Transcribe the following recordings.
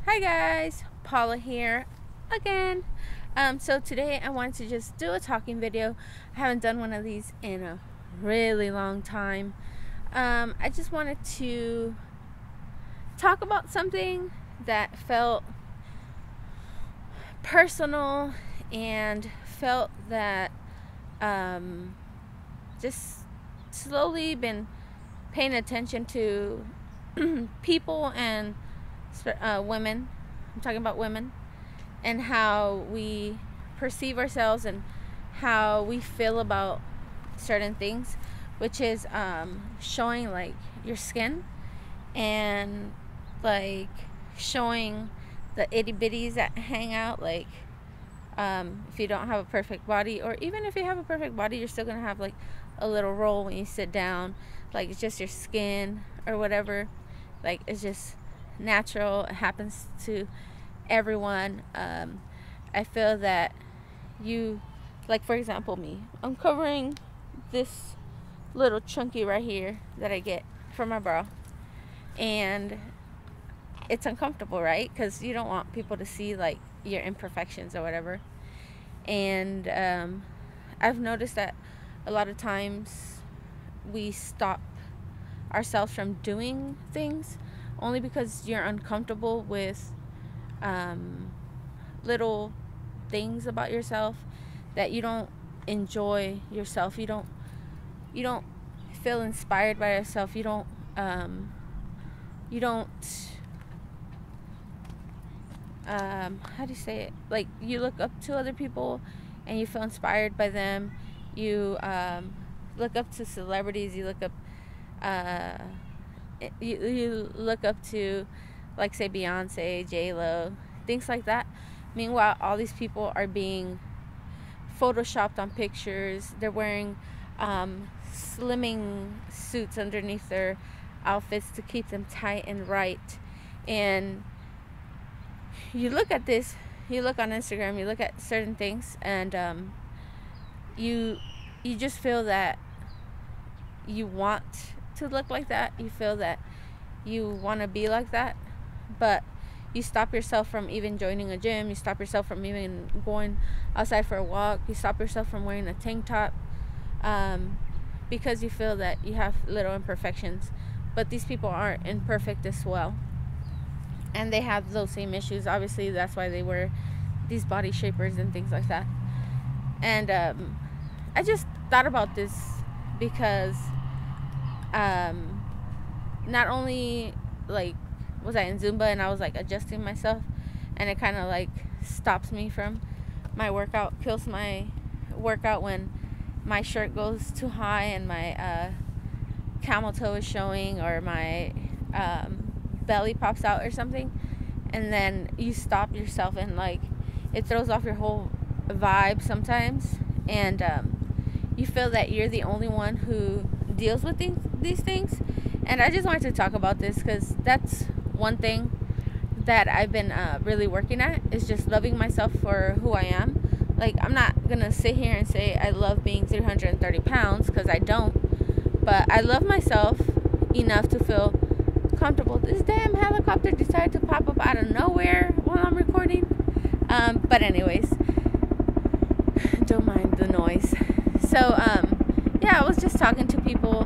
Hi guys, Paula here again. So today I wanted to just do a talking video. I haven't done one of these in a really long time. I just wanted to talk about something that felt personal and felt that just slowly been paying attention to people and women. I'm talking about women and how we perceive ourselves and how we feel about certain things, which is showing like your skin and like showing the itty bitties that hang out. Like if you don't have a perfect body, or even if you have a perfect body, you're still gonna have like a little roll when you sit down. Like it's just your skin or whatever. Like it's just natural. It happens to everyone. I feel that you, like for example me, I'm covering this little chunky right here that I get from my bra, and it's uncomfortable, right? Because you don't want people to see like your imperfections or whatever. And I've noticed that a lot of times we stop ourselves from doing things only because you're uncomfortable with little things about yourself, that you don't enjoy yourself. You don't feel inspired by yourself. You don't how do you say it? Like you look up to other people and you feel inspired by them. You look up to celebrities. You look up you look up to, like, say, Beyonce, J-Lo, things like that. Meanwhile, all these people are being photoshopped on pictures. They're wearing slimming suits underneath their outfits to keep them tight and right. And you look at this, you look on Instagram, you look at certain things, and you just feel that you want to look like that. You feel that you want to be like that, but you stop yourself from even joining a gym. You stop yourself from even going outside for a walk. You stop yourself from wearing a tank top because you feel that you have little imperfections. But these people aren't imperfect as well, and they have those same issues. Obviously, that's why they wear these body shapers and things like that. And I just thought about this because not only like was I in Zumba and I was like adjusting myself, and it kind of like stops me from my workout, kills my workout when my shirt goes too high and my camel toe is showing, or my belly pops out or something, and then you stop yourself and like it throws off your whole vibe sometimes, and you feel that you're the only one who deals with these things. And I just wanted to talk about this because that's one thing that I've been really working at, is just loving myself for who I am. Like, I'm not gonna sit here and say I love being 330 pounds, because I don't, but I love myself enough to feel comfortable. This damn helicopter decided to pop up out of nowhere while I'm recording. But anyways, don't mind the noise. So yeah, I was just talking to people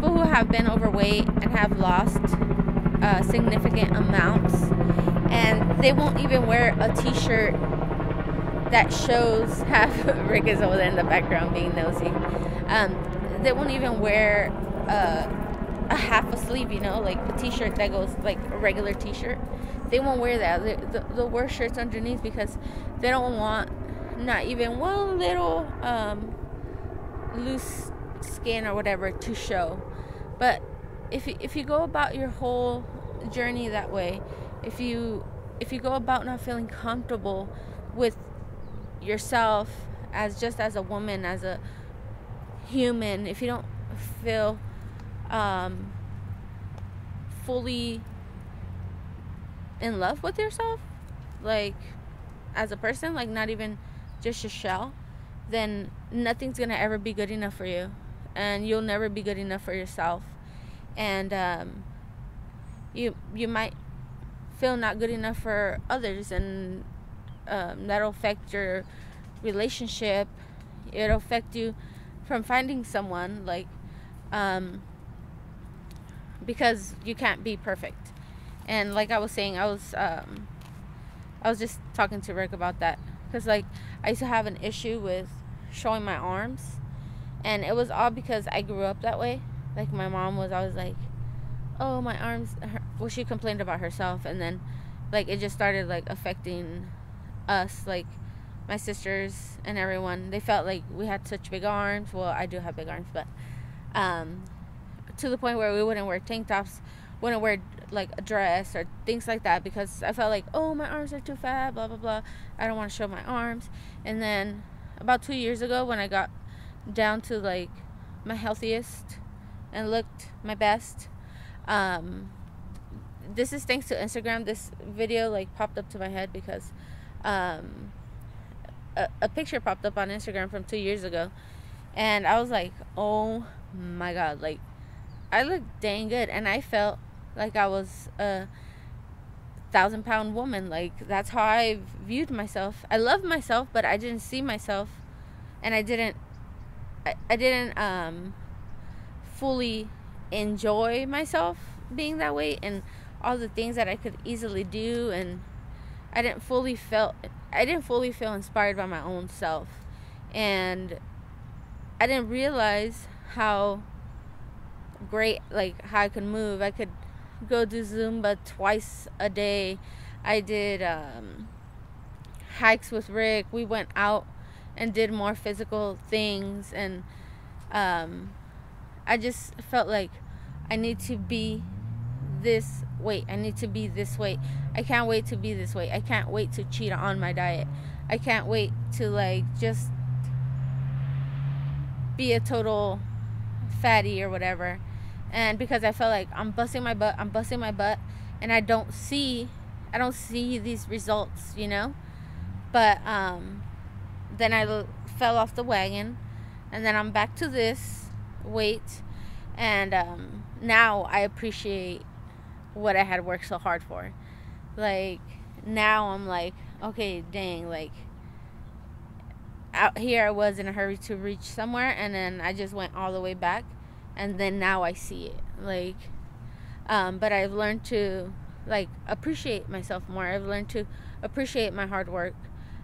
who have been overweight and have lost significant amounts, and they won't even wear a t-shirt that shows half. Rick is over there in the background being nosy. They won't even wear a half a sleeve, like a t-shirt that goes like a regular t-shirt. They won't wear that. They'll wear shirts underneath because they don't want not even one little loose skin or whatever to show. But if you go about your whole journey that way, if you go about not feeling comfortable with yourself as a woman, as a human, if you don't feel fully in love with yourself, like as a person, like not even just your shell, then nothing's gonna ever be good enough for you, and you'll never be good enough for yourself. And you might feel not good enough for others, and that'll affect your relationship. It'll affect you from finding someone, like, because you can't be perfect. And like I was saying, I was just talking to Rick about that, because like I used to have an issue with showing my arms, and it was all because I grew up that way. Like, my mom was always like, oh, my arms, well, she complained about herself, and then like it just started like affecting us, like my sisters and everyone. They felt like we had such big arms. Well, I do have big arms, but to the point where we wouldn't wear tank tops, wouldn't wear like a dress or things like that, because I felt like, oh, my arms are too fat, blah blah blah, I don't want to show my arms. And then about 2 years ago, when I got down to like my healthiest and looked my best, this is thanks to Instagram. This video like popped up to my head because a picture popped up on Instagram from 2 years ago, and I was like, oh my god, like I look dang good, and I felt like I was a 1,000-pound woman. Like, that's how I viewed myself. I loved myself, but I didn't see myself, and I didn't fully enjoy myself being that way, and all the things that I could easily do, and I didn't fully feel inspired by my own self, and I didn't realize how great, like, how I could move. I could go do Zumba twice a day. I did hikes with Rick. We went out and did more physical things, and I just felt like I need to be this weight. I need to be this weight. I can't wait to be this weight. I can't wait to cheat on my diet. I can't wait to like just be a total fatty or whatever. And because I felt like I'm busting my butt, and I don't see these results, you know. But then I fell off the wagon, and then I'm back to this weight, and now I appreciate what I had worked so hard for. Like, now I'm like, okay, dang, like, out here I was in a hurry to reach somewhere, and then I just went all the way back, and then now I see it, like, but I've learned to like appreciate myself more. I've learned to appreciate my hard work.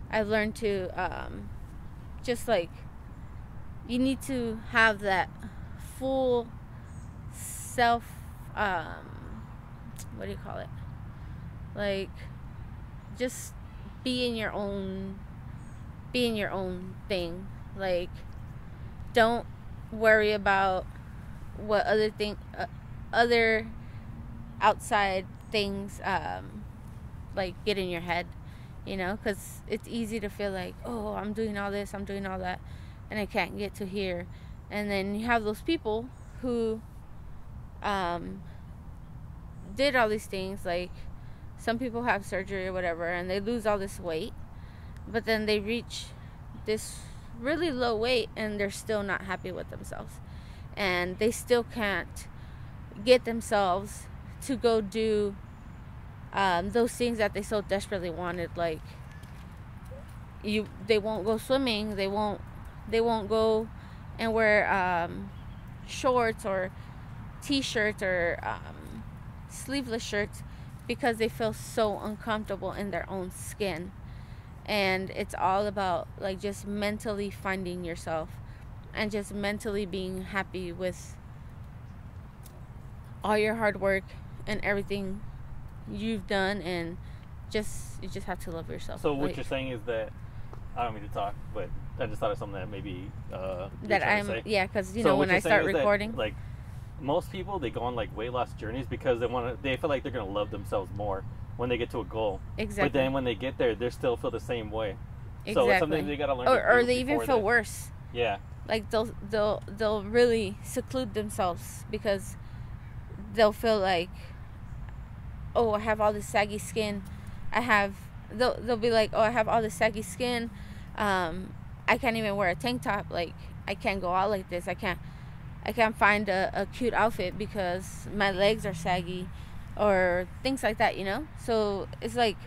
I've learned to just like, you need to have that full self, what do you call it, like, just being your own thing. Like, don't worry about what other outside things like get in your head, you know, because it's easy to feel like, oh, I'm doing all this, I'm doing all that, and I can't get to here. And then you have those people who did all these things, like some people have surgery or whatever, and they lose all this weight, but then they reach this really low weight and they're still not happy with themselves, and they still can't get themselves to go do those things that they so desperately wanted. Like, they won't go swimming, they won't go and wear shorts or t-shirts or sleeveless shirts, because they feel so uncomfortable in their own skin. And it's all about like just mentally finding yourself and just mentally being happy with all your hard work and everything you've done, and you just have to love yourself. So what you're saying is that, I don't mean to talk, but I just thought of something that maybe that I'm, yeah, because you know, when I start recording, that, like, most people, they go on like weight loss journeys because they feel like they're gonna love themselves more when they get to a goal. Exactly. But then when they get there, they still feel the same way. Exactly. So it's something they gotta learn. Or they even feel worse. Yeah. Like they'll really seclude themselves because they'll feel like, oh, I have all this saggy skin. They'll be like, oh, I have all this saggy skin. I can't even wear a tank top. Like, I can't go out like this. I can't find a cute outfit because my legs are saggy, or things like that, you know? So it's like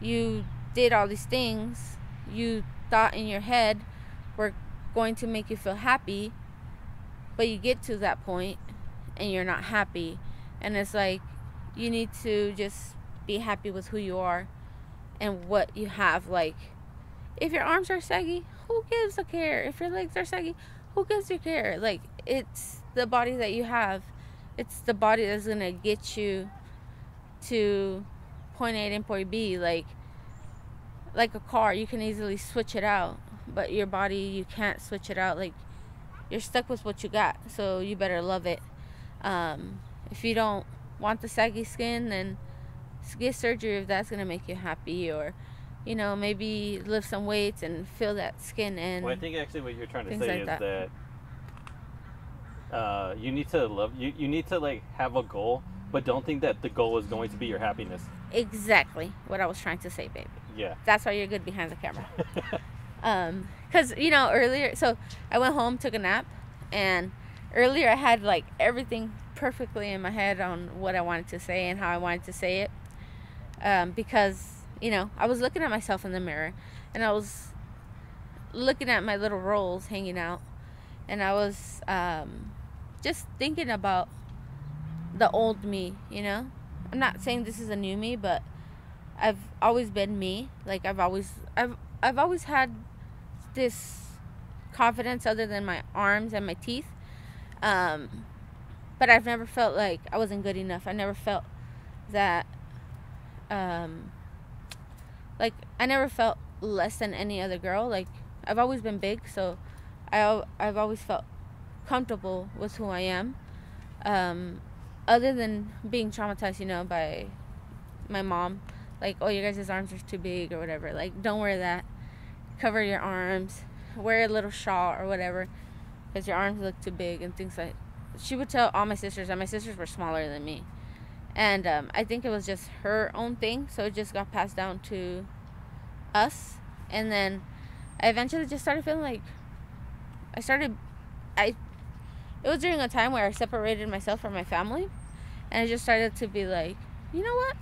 you did all these things you thought in your head were going to make you feel happy, but you get to that point and you're not happy. And it's like you need to just be happy with who you are and what you have. Like, if your arms are saggy, who gives a care? If your legs are saggy, who gives a care? Like, it's the body that you have. It's the body that's gonna get you to point A and point B. Like a car, you can easily switch it out, but your body, you can't switch it out. Like, you're stuck with what you got, so you better love it. If you don't want the saggy skin, then get surgery if that's gonna make you happy, or you know, maybe lift some weights and feel that skin. And well, I think actually what you're trying to say like is that you need to love you need to like have a goal, but don't think that the goal is going to be your happiness. Exactly what I was trying to say, baby. Yeah, that's why you're good behind the camera. Because you know, earlier, so I went home, took a nap, and earlier I had like everything perfectly in my head on what I wanted to say and how I wanted to say it, because you know, I was looking at myself in the mirror, and I was looking at my little rolls hanging out, and I was just thinking about the old me, you know? I'm not saying this is a new me, but I've always been me. Like, I've always had this confidence other than my arms and my teeth. But I've never felt like I wasn't good enough. I never felt that, like, I never felt less than any other girl. Like, I've always been big, so I've always felt comfortable with who I am. Other than being traumatized, you know, by my mom. Like, oh, you guys' arms are too big or whatever. Like, don't wear that. Cover your arms. Wear a little shawl or whatever, because your arms look too big and things like. She would tell all my sisters, and my sisters were smaller than me. And I think it was just her own thing, so it just got passed down to us. And then I eventually just started feeling like it was during a time where I separated myself from my family, and I just started to be like, you know what?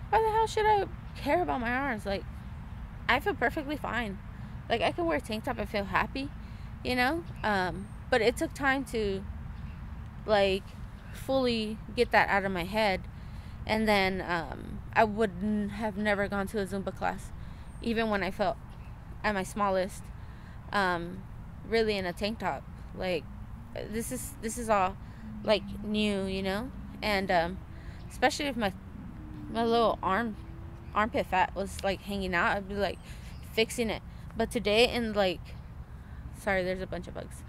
Why the hell should I care about my arms? Like, I feel perfectly fine. Like, I can wear a tank top and feel happy, you know? But it took time to, like, fully get that out of my head. And then I would have never gone to a Zumba class, even when I felt at my smallest, really in a tank top. Like, this is all, like, new, you know? And especially if my little armpit fat was, like, hanging out, I'd be, like, fixing it. But today, and, like, sorry, there's a bunch of bugs.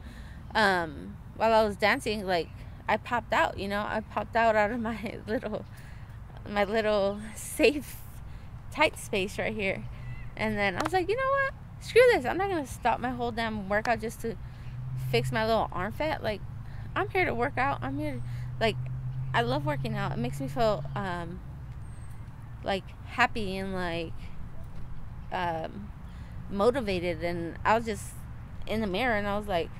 While I was dancing, like, I popped out, you know? I popped out of my little safe, tight space right here. And then I was like, you know what? Screw this. I'm not going to stop my whole damn workout just to fix my little arm fat. Like, I'm here to work out. I'm here to, like, I love working out. It makes me feel, like, happy and, like, motivated. And I was just in the mirror, and I was like,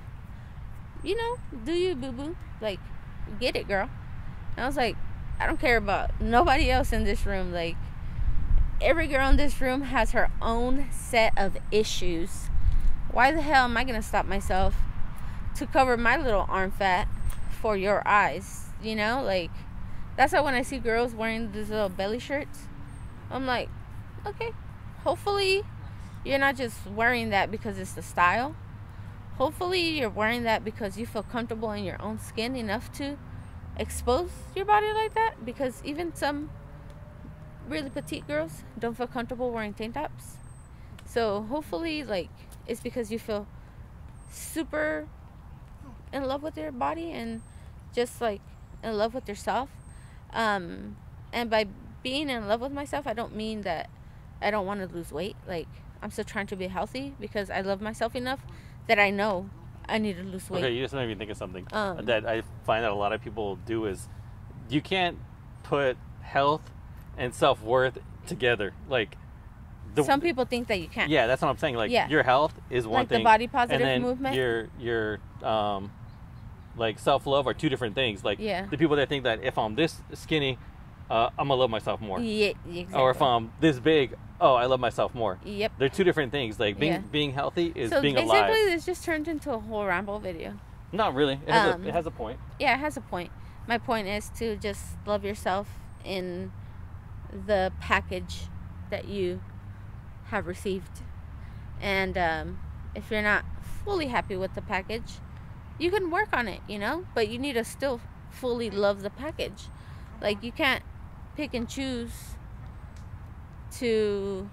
you know, do you, boo-boo? Like, get it, girl. And I was like, I don't care about nobody else in this room. Like, every girl in this room has her own set of issues. Why the hell am I going to stop myself to cover my little arm fat for your eyes? You know, like, that's why when I see girls wearing these little belly shirts, I'm like, okay, hopefully you're not just wearing that because it's the style. Hopefully you're wearing that because you feel comfortable in your own skin enough to expose your body like that. Because even some really petite girls don't feel comfortable wearing tank tops. So hopefully, like, it's because you feel super in love with your body and just, like, in love with yourself. And by being in love with myself, I don't mean that I don't want to lose weight. Like, I'm still trying to be healthy because I love myself enough that I know I need to lose weight. Okay, you just made me think of something that I find that a lot of people do is you can't put health and self-worth together. Like, some people think that you can't. Yeah, that's what I'm saying. Like, your health is one like thing. Like the body positive and then movement. Your like self-love are two different things. Like the people that think that if I'm this skinny, I'm gonna love myself more. Yeah, exactly. Or if I'm this big, oh, I love myself more. Yep. They're two different things. Like being healthy is being alive. So basically, this just turned into a whole ramble video. Not really. It has a point. Yeah, it has a point. My point is to just love yourself in the package that you have received. And if you're not fully happy with the package, you can work on it, you know? But you need to still fully love the package. Like, you can't pick and choose to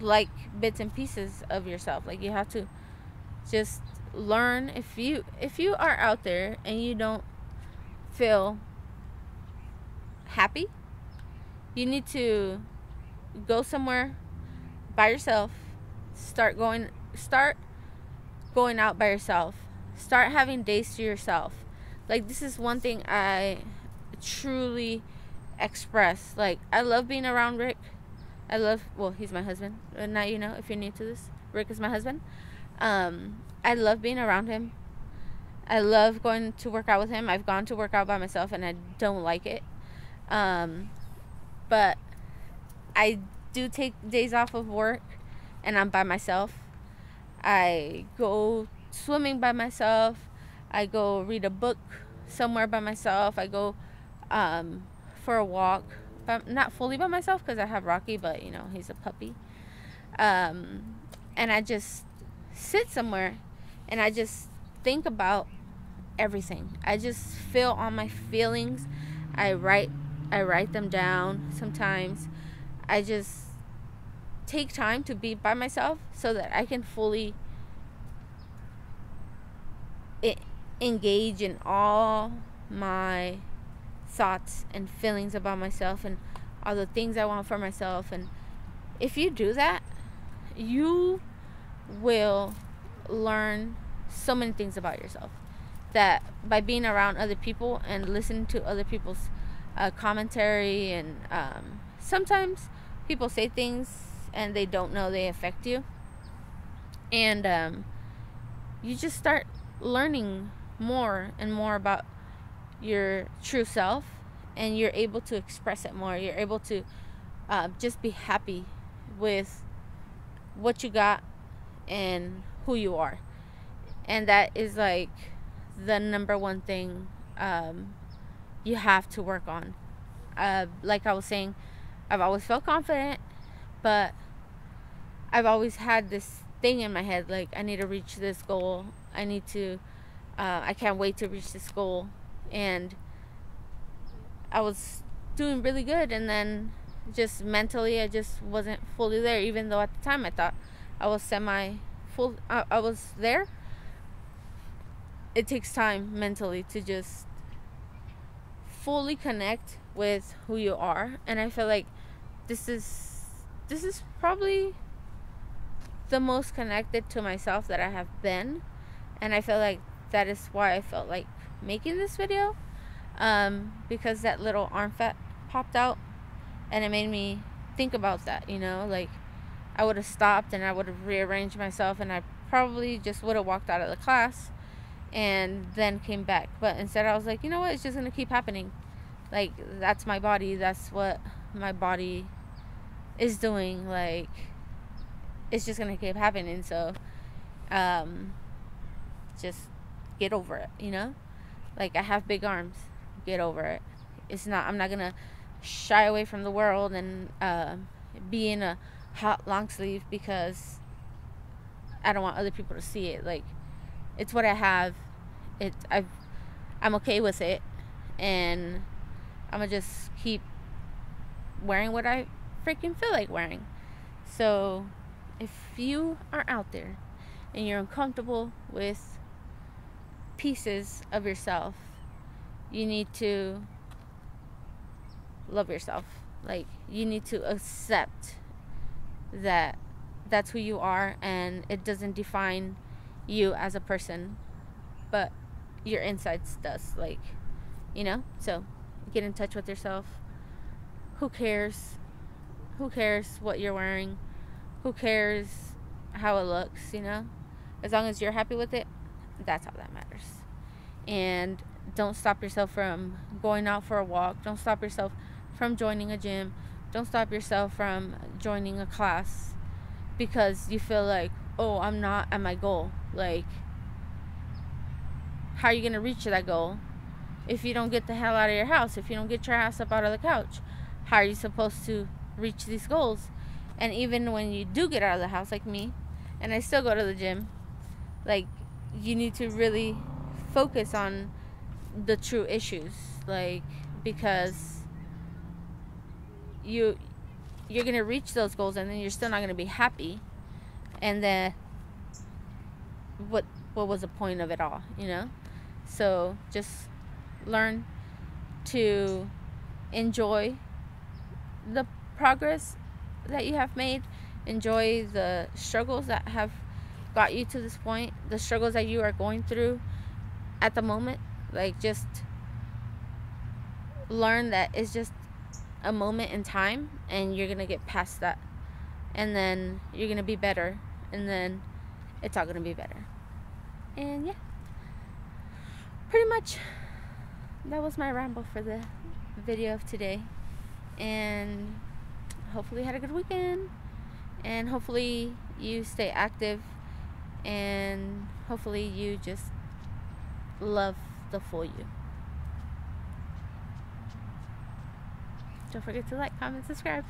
like bits and pieces of yourself. Like, you have to just learn. If you are out there and you don't feel happy, you need to go somewhere by yourself. Start going out by yourself. Start having days to yourself. Like, this is one thing I truly express. Like, I love being around Rick. He's my husband. Now you know, if you're new to this, Rick is my husband. I love being around him. I love going to work out with him. I've gone to work out by myself and I don't like it. But I do take days off of work and I'm by myself. I go swimming by myself. I go read a book somewhere by myself. I go for a walk, not fully by myself because I have Rocky, but you know, he's a puppy. And I just sit somewhere and I just think about everything. I just feel all my feelings. I write them down sometimes. I just take time to be by myself so that I can fully engage in all my thoughts and feelings about myself and all the things I want for myself. And if you do that, you will learn so many things about yourself, that by being around other people and listening to other people's commentary, and sometimes people say things and they don't know they affect you, and you just start learning more and more about your true self, and you're able to express it more. You're able to just be happy with what you got and who you are. And that is like the number one thing you have to work on. Like I was saying, I've always felt confident, but I've always had this thing in my head, like, I need to reach this goal. I can't wait to reach this goal. And I was doing really good, and then just mentally I just wasn't fully there, even though at the time I thought I was semi-full. I was there. It takes time mentally to just fully connect with who you are, and I feel like this is probably the most connected to myself that I have been, and I feel like that is why I felt like making this video, because that little arm fat popped out, and it made me think about that, you know, like I would have stopped and I would have rearranged myself, and I probably just would have walked out of the class and then came back. But instead I was like, you know what, it's just gonna keep happening. Like, that's my body, that's what my body is doing. Like, it's just gonna keep happening. So just get over it, you know? Like, I have big arms. Get over it. I'm not gonna shy away from the world and be in a hot long sleeve because I don't want other people to see it. Like, it's what I have. I'm okay with it, and I'm gonna just keep wearing what I freaking feel like wearing. So if you are out there and you're uncomfortable with pieces of yourself, you need to love yourself. Like, you need to accept that that's who you are, and it doesn't define you as a person, but your insides does. Like, you know? So get in touch with yourself. Who cares what you're wearing? Who cares how it looks, you know? As long as you're happy with it, That's all that matters. And don't stop yourself from going out for a walk. Don't stop yourself from joining a gym. Don't stop yourself from joining a class because you feel like, oh, I'm not at my goal. Like, how are you going to reach that goal if you don't get the hell out of your house? If you don't get your ass up out of the couch? How are you supposed to reach these goals? And even when you do get out of the house, like me, and I still go to the gym, like, you need to really focus on the true issues, like, because you're gonna reach those goals and then you're still not gonna be happy, and then what was the point of it all, you know? So just learn to enjoy the progress that you have made, enjoy the struggles that have got you to this point, the struggles that you are going through at the moment. Like, just learn that it's just a moment in time and you're gonna get past that, and then you're gonna be better, and then it's all gonna be better. And yeah, pretty much that was my ramble for the video of today. And hopefully you had a good weekend, and hopefully you stay active, and hopefully you just love the full you. Don't forget to like, comment, subscribe.